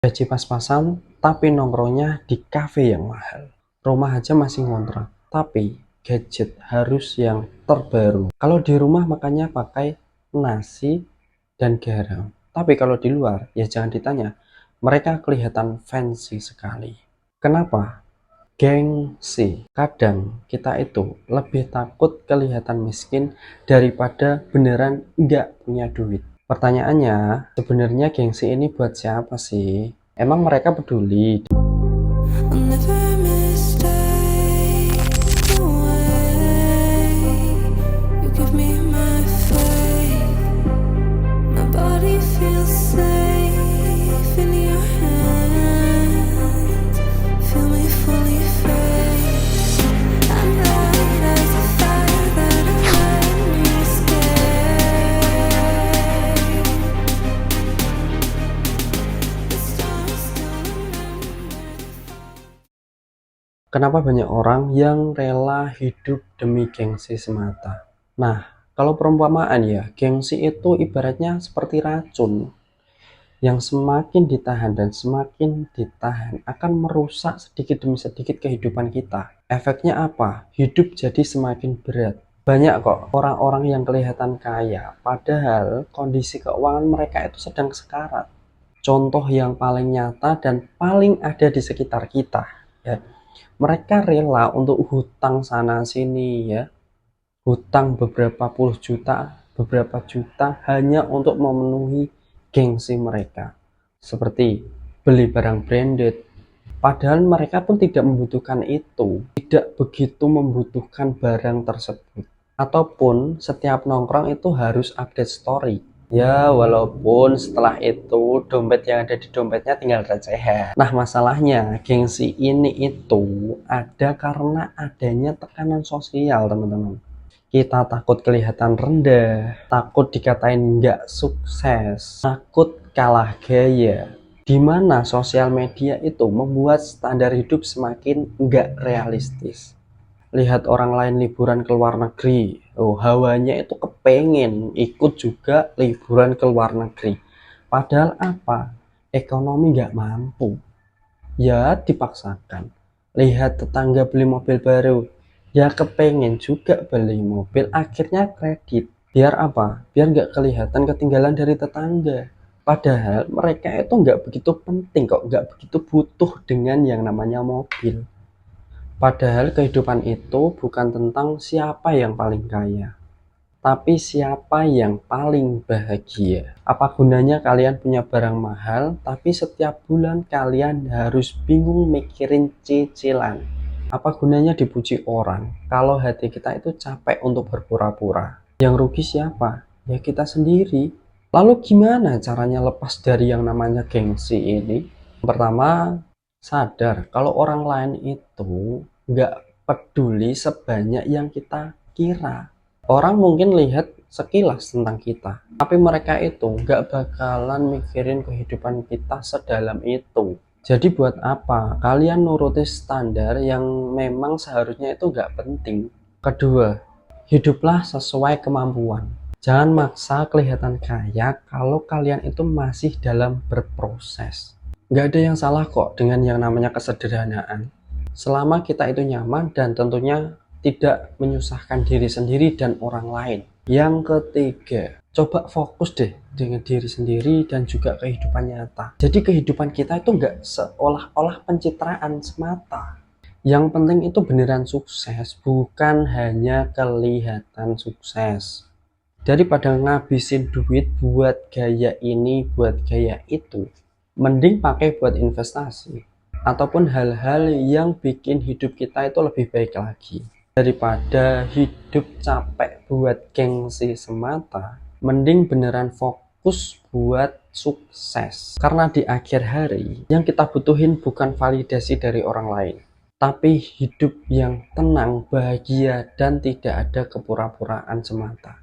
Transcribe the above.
Gaji pas-pasan, tapi nongkrongnya di kafe yang mahal. Rumah aja masih ngontrak, tapi gadget harus yang terbaru. Kalau di rumah makannya pakai nasi dan garam. Tapi kalau di luar, ya jangan ditanya. Mereka kelihatan fancy sekali. Kenapa? Gengsi. Kadang kita itu lebih takut kelihatan miskin daripada beneran nggak punya duit. Pertanyaannya, sebenarnya gengsi ini buat siapa sih? Emang mereka peduli? Kenapa banyak orang yang rela hidup demi gengsi semata? Nah, kalau perumpamaan ya, gengsi itu ibaratnya seperti racun yang semakin ditahan dan semakin ditahan akan merusak sedikit demi sedikit kehidupan kita. Efeknya apa? Hidup jadi semakin berat. Banyak kok orang-orang yang kelihatan kaya, padahal kondisi keuangan mereka itu sedang sekarat. Contoh yang paling nyata dan paling ada di sekitar kita, ya. Mereka rela untuk hutang sana sini, ya, hutang beberapa puluh juta, beberapa juta hanya untuk memenuhi gengsi mereka. Seperti beli barang branded, padahal mereka pun tidak membutuhkan itu, tidak begitu membutuhkan barang tersebut. Ataupun setiap nongkrong itu harus update story. Ya, walaupun setelah itu dompet yang ada di dompetnya tinggal recehan. Nah, masalahnya gengsi ini itu ada karena adanya tekanan sosial, teman-teman. Kita takut kelihatan rendah, takut dikatain nggak sukses, takut kalah gaya. Di mana sosial media itu membuat standar hidup semakin nggak realistis. Lihat orang lain liburan ke luar negeri, hawanya itu kepengen ikut juga liburan ke luar negeri. Padahal apa? Ekonomi nggak mampu, ya dipaksakan. Lihat tetangga beli mobil baru, ya kepengen juga beli mobil, akhirnya kredit. Biar apa? Biar nggak kelihatan ketinggalan dari tetangga. Padahal mereka itu nggak begitu penting kok, nggak begitu butuh dengan yang namanya mobil. Padahal kehidupan itu bukan tentang siapa yang paling kaya, tapi siapa yang paling bahagia. Apa gunanya kalian punya barang mahal, tapi setiap bulan kalian harus bingung mikirin cicilan? Apa gunanya dipuji orang, kalau hati kita itu capek untuk berpura-pura? Yang rugi siapa? Ya kita sendiri. Lalu gimana caranya lepas dari yang namanya gengsi ini? Pertama, sadar kalau orang lain itu nggak peduli sebanyak yang kita kira. Orang mungkin lihat sekilas tentang kita, tapi mereka itu nggak bakalan mikirin kehidupan kita sedalam itu. Jadi buat apa kalian nuruti standar yang memang seharusnya itu nggak penting? Kedua, hiduplah sesuai kemampuan. Jangan maksa kelihatan kaya kalau kalian itu masih dalam berproses. Nggak ada yang salah kok dengan yang namanya kesederhanaan. Selama kita itu nyaman dan tentunya tidak menyusahkan diri sendiri dan orang lain. Yang ketiga, coba fokus deh dengan diri sendiri dan juga kehidupan nyata. Jadi kehidupan kita itu nggak seolah-olah pencitraan semata. Yang penting itu beneran sukses, bukan hanya kelihatan sukses. Daripada ngabisin duit buat gaya ini, buat gaya itu, mending pakai buat investasi ataupun hal-hal yang bikin hidup kita itu lebih baik lagi. Daripada hidup capek buat gengsi semata, mending beneran fokus buat sukses. Karena di akhir hari yang kita butuhin bukan validasi dari orang lain, tapi hidup yang tenang, bahagia, dan tidak ada kepura-puraan semata.